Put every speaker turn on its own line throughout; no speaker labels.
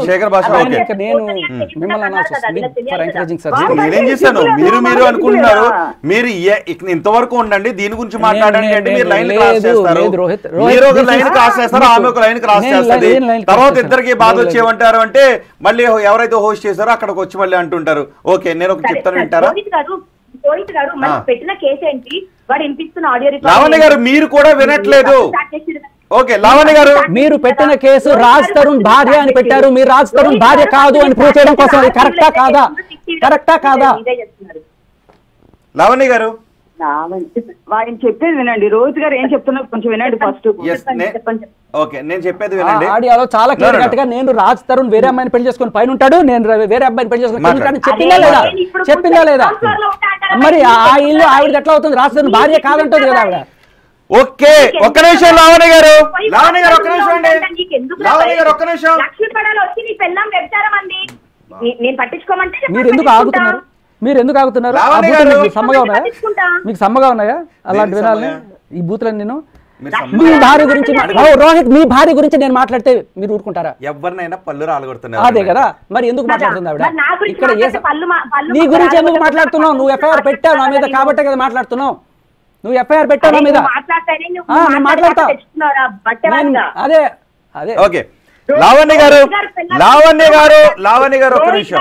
శేఖర్ భాష నేనేం చేశాను మీరు అనుకుంటున్నారు మీరు ఇంతవరకు ఉండండి దీని గురించి మాట్లాడండి అంటే మీరు లైన్ క్రాస్ చేస్తారు మీరు ఒక లైన్ క్రాస్ చేస్తారు ఆమె ఒక లైన్ క్రాస్ చేస్తుంది తర్వాత ఇద్దరికి బాధ వచ్చేమంటారు అంటే మళ్ళీ ఎవరైతే హోస్ట్ చేశారో అక్కడికి వచ్చి మళ్ళీ అంటుంటారు ఓకే నేను ఒక చెప్తాను వింటారా లావణ్య గారు మీరు కూడా వినట్లేదు ఓకే లావణ్య గారు
మీరు పెట్టిన కేసు రాజ్ తరుణ్ భార్య అని పెట్టారు మీరు రాజ్ తరుణ్ భార్య కాదు అని ప్రూవ్ చేయడం కోసం అది కరెక్టా కాదా
లావణ్య గారు
ఆయన చెప్పేది వినండి రోజు గారు ఏం చెప్తున్నారు కొంచెం వినండి ఫస్ట్
ఓకే నేను చెప్పేది వినండి
ఆడియోలో చాలా క్లియర్ కట్ గా నేను రాజ్ తరుణ్ వేరే అమ్మాయిని పెళ్లి చేసుకుని పైన ఉంటాడు నేను వేరే అబ్బాయిని పెళ్లి చేసుకుని చెప్పిందా లేదా మరి ఆ ఇల్లు ఆవిడ ఎట్లా అవుతుంది రాజ్ తరుణ్ భార్య కాదంటుంది కదా ఆవిడ
ఓకే ఒక్క నిమిషం లావణ్య గారు ఒక్క నిమిషం అండి లావణ్య గారు ఒక్క నిమిషం
మీరు ఎందుకు ఆగుతున్నారు మీకు సమ్మగా ఉన్నాయా అలాంటి వినాలని ఈ బూతులని నేను మీ భార్య గురించి రోహిత్ మీ భార్య గురించి నేను మాట్లాడితే మీరు ఊరుకుంటారా
ఎవరినైనా పళ్ళు రాలగొడుతున్నారు
అదే కదా మరి ఎందుకు మాట్లాడుతుంది ఆవిడ ఇక్కడ నీ గురించి ఎందుకు మాట్లాడుతున్నావు నువ్వు ఎఫ్ఐఆర్ పెట్టావు నా మీద కాబట్టే కదా మాట్లాడుతున్నావు నువ్వు ఎఫ్ఐఆర్ పెట్టావు నా మీద మాట్లాడతా అదే అదే
ఓకే లావణ్య గారు ఒక నిమిషం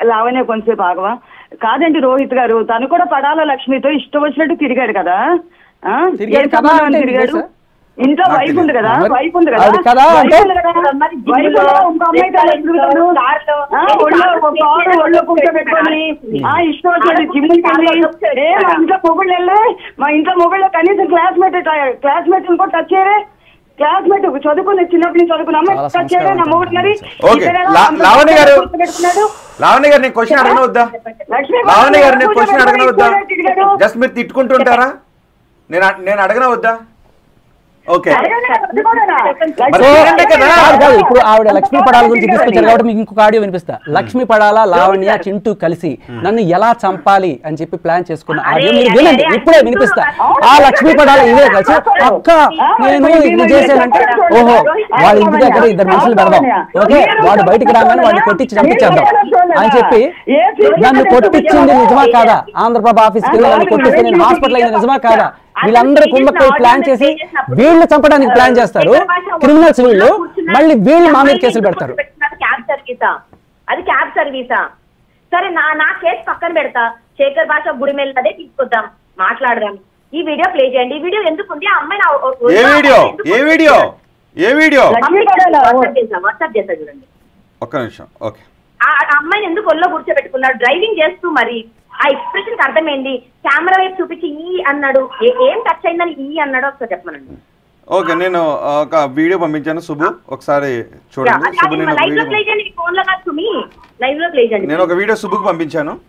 లావణ్య కొంచెంసేపు ఆగవా కాదండి రోహిత్ గారు తను కూడా పడాల లక్ష్మితో ఇష్టం వచ్చినట్టు తిరిగాడు కదా తిరిగాడు ఇంట్లో వైఫ్ ఉంది కదా ఇష్టం వచ్చినట్టు జిమ్ ఇంట్లో మొగుళ్ళు వెళ్ళే మా ఇంట్లో మొగుళ్ళు కనీసం క్లాస్మేట్ కూడా టచ్ చేయరే క్లాస్మేట్ చదువుకుని చిన్నప్పుడు చదువుకున్న అమ్మాయి టచ్ చేయరే నా మొగుడు మరి
లావణ్య గారు నేను క్వశ్చన్ అడగనవద్దా లావణ్య గారు నేను క్వశ్చన్ అడగనవద్దా జస్ట్ మీరు తిట్టుకుంటుంటారా నేను అడగనవద్దా ఓకే
ఇప్పుడు ఆవిడ లక్ష్మీ పడాల గురించి తీసుకొచ్చారు కాబట్టి మీకు ఇంకొక ఆడియో వినిపిస్తా లక్ష్మీ పడాల లావణ్య చింటూ కలిసి నన్ను ఎలా చంపాలి అని చెప్పి ప్లాన్ చేసుకున్న ఆడియో మీరు వినండి ఇప్పుడే వినిపిస్తా ఆ లక్ష్మీ పడాల ఇదే కలిసి అక్క నేను ఇది చేశానంటే ఓహో వాళ్ళ ఇంటి దగ్గర ఇద్దరు మనుషులు పెడదాం ఓకే వాడు బయటికి రాగానే వాడిని కొట్టించి చంపించేద్దాం అని చెప్పి నన్ను కొట్టించింది నిజమా కాదా ఆంధ్రప్రభ ఆఫీస్కి నన్ను కొట్టిస్తే నేను హాస్పిటల్ అయింది నిజమా కాదా వీళ్ళందరూ కుమ్మక్కై ప్లాన్ చేసి వీళ్ళు చంపడానికి ప్లాన్ చేస్తారు క్రిమినల్స్ వీళ్ళు మళ్ళీ వీళ్ళు మా మీద కేసులు పెడతారు
అది క్యాబ్ సర్వీసా సరే నా కేసు పక్కన పెడతా శేఖర్ భాష గుడి మేలదే తీసుకొద్దాం మాట్లాడదాం ఈ వీడియో ప్లే చేయండి ఈ వీడియో ఎందుకు ఉంది ఆ అమ్మాయి వాట్సాప్ చేస్తా చూడండి
ఒక్క నిమిషం ఓకే
ఆ అమ్మాయిని ఎందుకు ఒళ్ళో కూర్చోబెట్టుకున్నాడు డ్రైవింగ్ చేస్తూ మరి ఆ ఎక్స్ప్రెషన్ అర్థమైంది కెమెరా వైపు చూపించి ఈ అన్నాడు ఏం టచ్ అయిందని ఈ అన్నాడు ఒకసారి చెప్పమనండి
ఓకే నేను ఒక వీడియో పంపించాను శుభు ఒకసారి చూడండి నేను ఒక వీడియో శుభుకి పంపించాను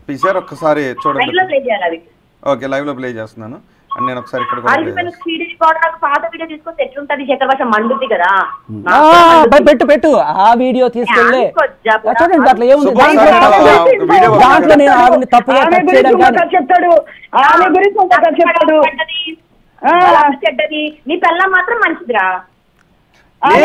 పిసార్ ఒకసారి చూడండి ఓకే లైవ్ లో ప్లే చేస్తున్నాను నేను ఒకసారి ఇక్కడ
పెట్టు ఆ వీడియో తీసుకెళ్ళి చూడండి అట్లా ఏముంది దాంట్లో నేను ఆవిడని తప్పుగా టచ్ చేయడం
చెప్తాడు ఆమె గురించి చెప్తాడు
నీ పిల్ల మాత్రం మంచిదిరా
నా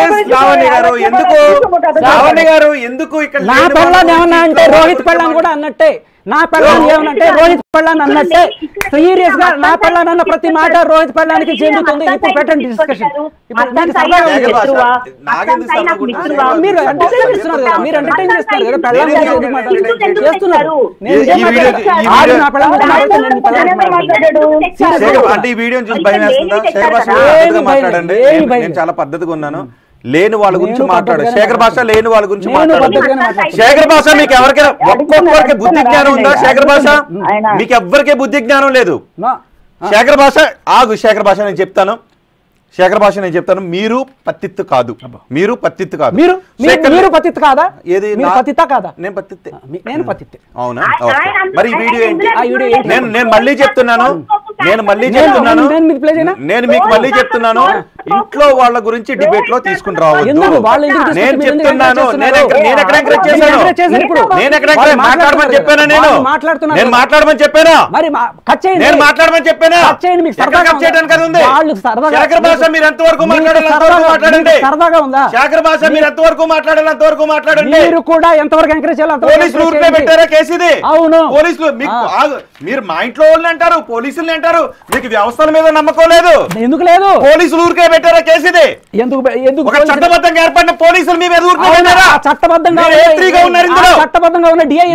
పిల్లని ఏమన్నా అంటే రోహిత్ పిల్లని కూడా అన్నట్టే నా పిల్లని ఏమనంటే రోహిత్ పిల్లని అన్నట్టే సీరియస్ గా నా పిల్లని అన్న ప్రతి మాట రోహిత్ పిల్లానికి చెందుతుంది ఇప్పుడు పెట్టండి డిస్కషన్ మీరు ఎంటర్టైన్ చేస్తున్నారు కదా మీరు ఎంటర్టైన్ చేస్తున్నారు కదా పిల్లని చేస్తున్నారు
చాలా పద్ధతిగా ఉన్నాను లేని వాళ్ళ గురించి మాట్లాడు శేఖర్ భాష లేని వాళ్ళ గురించి మాట్లాడు శేఖర్ భాష మీకు ఎవరికైనా ఒక్కొక్కరికి బుద్ధి జ్ఞానం ఉందా శేఖర్ భాష మీకు ఎవ్వరికే బుద్ధి జ్ఞానం లేదు శేఖర్ భాష ఆగు శేఖర్ భాష నేను చెప్తాను మీరు పత్తిత్తు కాదు మీరు పత్తిత్తు కాదు
మీరు పత్తిత్తు కాదా
ఏది
పత్తిత్తా కాదా
నేను పత్తిత్తే
నేను పత్తిత్తే
అవునా మరి ఈ వీడియో ఏంటి నేను మళ్ళీ చెప్తున్నాను నేను మీకు మళ్ళీ చెప్తున్నాను ఇంట్లో వాళ్ళ గురించి డిబేట్ లో తీసుకుని రావద్దు. నేను చెప్తున్నాను, నేను ఎక్కడ ఎంకరేజ్ చేశాను? నేను ఎక్కడ మాట్లాడమని చెప్పానా? నేను మాట్లాడమని చెప్పానా? నేను మాట్లాడమని చెప్పానా? శేఖర్ భాష మీరు ఎంతవరకు మాట్లాడండి. శేఖర్ భాష మీరు ఎంతవరకు మాట్లాడాలి అంతవరకు మాట్లాడండి.
మీరు కూడా ఎంతవరకు ఎంకరేజ్ చేయాలి?
పోలీసులు ఊరికే పెట్టారా కేసు ఇది? అవును, పోలీసులు మీరు మా ఇంట్లో వాళ్ళని అంటారు, పోలీసుల్ని అంటారు, మీకు వ్యవస్థల మీద నమ్మకం లేదు.
ఎందుకు లేదు?
పోలీసులు ఊరికే పెట్టారా కేసు ఇది?
ఎందుకు
ఒక చట్టబద్ధంగా ఏర్పడిన పోలీసులు మీ మీద ఊరికే పెట్టారా?
చట్టబద్ధంగా
ఉన్నారు ఇందులో,
చట్టబద్ధంగా ఉన్న డిఐ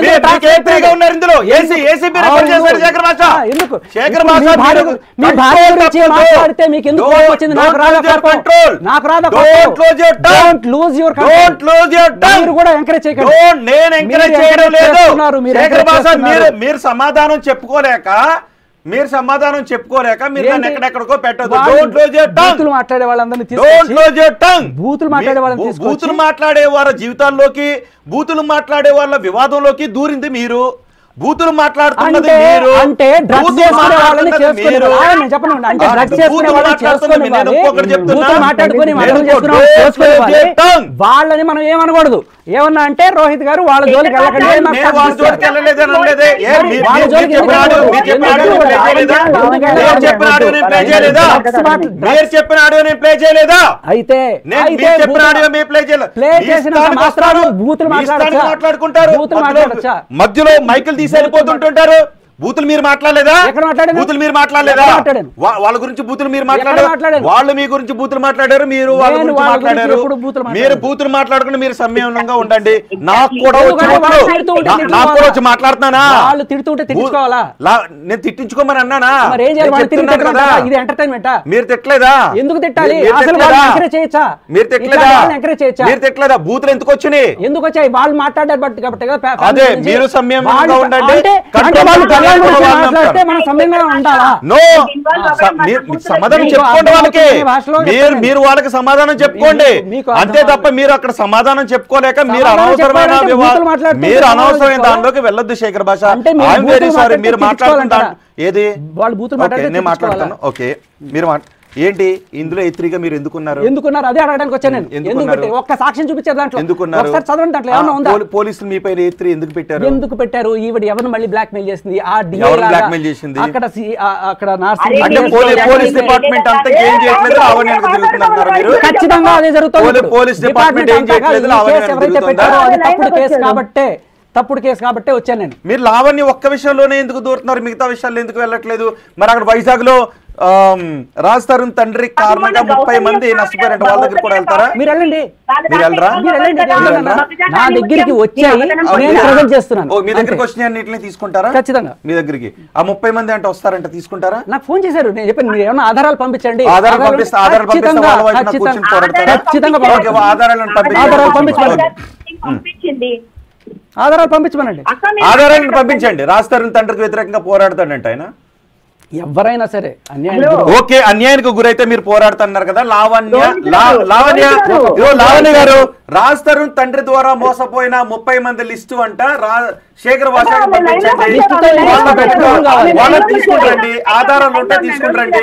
ఉన్నారు ఇందులో. ఏసీబీ రిపోర్ట్ చేశారు శేఖర్ భాష.
ఎందుకు
శేఖర్ భాష
మీ భార్య గురించి మాట్లాడితే మీకు ఎందుకు కోపం వచ్చింది? నాకు రాదా కంట్రోల్? నాకు రాదా? Don't lose your control. మీరు కూడా ఎంకరేజ్ చేయకండి.
నేను ఎంకరేజ్ చేయడం లేదు. శేఖర్ భాష మీరు సమాధానం చెప్పుకోలేక మీరు నన్ను ఎక్కడెక్కడికో పెట్టదు.
బూతులు మాట్లాడే వాళ్ళందరినీ
బూతులు మాట్లాడే వారి జీవితాల్లోకి, బూతులు మాట్లాడే వాళ్ళ వివాదంలోకి దూరింది మీరు. బూతులు మాట్లాడుతున్నది మీరు.
అంటే డ్రగ్స్ చేసుకునే వాళ్ళని చేసుకునేవారు. నేను చెప్పను, అంటే డ్రగ్స్ చేసుకునే వాళ్ళని చేసుకునే మాట్లాడుకుని వాళ్ళని మనం ఏమనకూడదు. ఏమన్నా అంటే రోహిత్ గారు వాళ్ళ జోలికి వెళ్ళకండి. అయితే బూతులు మాట్లాడచ్చా?
మధ్యలో మైకులు తీసి వెళ్ళిపోతుంటారు. బూతులు మీరు మాట్లాడలేదా? బూతులు మీరు మాట్లాడలేదా? వాళ్ళ గురించి బూతులు మీరు మాట్లాడారు, వాళ్ళు మీ గురించి బూతులు మాట్లాడారు, మీరు వాళ్ళ గురించి మాట్లాడారు. మీరు బూతులు మాట్లాడుకుని మీరు సంయమనంగా ఉండండి. నాకు కూడా వచ్చి మాట్లాడుతున్నానా?
వాళ్ళు తిడుతుంటే తిట్టుకోవాలా?
నేను తిట్టించుకోమని అన్నానా?
మీరు
తిట్టలేదా?
ఎందుకు తిట్టాలి?
మీరు తిట్టలేదా? బూతులు ఎందుకు వచ్చినాయి?
ఎందుకు వచ్చాయి? వాళ్ళు మాట్లాడారు కాబట్టి.
అదే మీరు సంయమనంగా ఉండండి. సమాధానం చెప్పుకోండి వాళ్ళకి. మీరు వాళ్ళకి సమాధానం చెప్పుకోండి అంతే తప్ప మీరు అక్కడ సమాధానం చెప్పుకోలేక మీరు అనవసరమైన దానిలోకి వెళ్ళొద్దు శేఖర్ భాష. I'm very sorry. మీరు మాట్లాడుతుంటా ఏది నేను మాట్లాడతాను. ఓకే, మీరు ఏంటి ఇందులో ఎత్రిగా మీరు ఎందుకున్నారు?
అదే అడగడానికి వచ్చాను నేను. ఒక్క సాక్ష్యం చూపించారు దాంట్లో.
ఎందుకున్నారు?
చదవండి, దాంట్లో ఏమన్నా ఉందా?
పోలీసులు మీ పైన ఎత్రి ఎందుకు
పెట్టారు? ఈవిడ ఎవరిని మళ్ళీ బ్లాక్ మెయిల్ చేసింది?
బ్లాక్ మెయిల్ చేసింది
అక్కడ
పోలీస్ డిపార్ట్మెంట్ అంతా ఏం చేయట్లేదు, మీరు
ఖచ్చితంగా అదే జరుగుతుంది.
పోలీస్ డిపార్ట్మెంట్ ఏం చేయట్లేదు,
ఎవరైతే పెట్టారో అది తప్పుడు కేసు కాబట్టే వచ్చాను నేను.
మీరు లావణ్య ఒక్క విషయంలోనే ఎందుకు దూరుతున్నారు, మిగతా విషయాల్లో ఎందుకు వెళ్ళట్లేదు? మరి అక్కడ వైజాగ్ లో రాజ్ తరుణ్ తండ్రి కారణంగా 30 మంది నష్టపోయారంటే వాళ్ళ దగ్గర కూడా వెళ్తారా?
మీరు వెళ్ళండి.
మీరు వెళ్ళరా?
నా దగ్గరికి వచ్చాయి, నేను ప్రజెంట్ చేస్తున్నాను.
మీ దగ్గరికి వచ్చిన అన్నింటిని తీసుకుంటారా?
ఖచ్చితంగా.
మీ దగ్గరికి ఆ 30 మంది అంటే వస్తారంటే తీసుకుంటారా?
నాకు ఫోన్ చేశారు, నేను చెప్పాను మీరు ఏమన్నా ఆధారాలు పంపించండి.
ఆధారాలు పంపిస్తే
ఆధారాలు పంపించమనండి.
ఆధారాలను పంపించండి. రాజ్ తరుణ్ తండ్రికి వ్యతిరేకంగా పోరాడతాడంట ఆయన.
ఎవరైనా సరే
ఓకే, అన్యాయానికి గురైతే మీరు పోరాడుతున్నారు కదా. లావణ్య గారు, రాజ్ తరుణ్ తండ్రి ద్వారా మోసపోయిన 30 మంది లిస్టు అంట శేఖర్ భాష పంపించండి. వాళ్ళని తీసుకుంటారండి, ఆధారాలు ఉంటే తీసుకుంటారండి.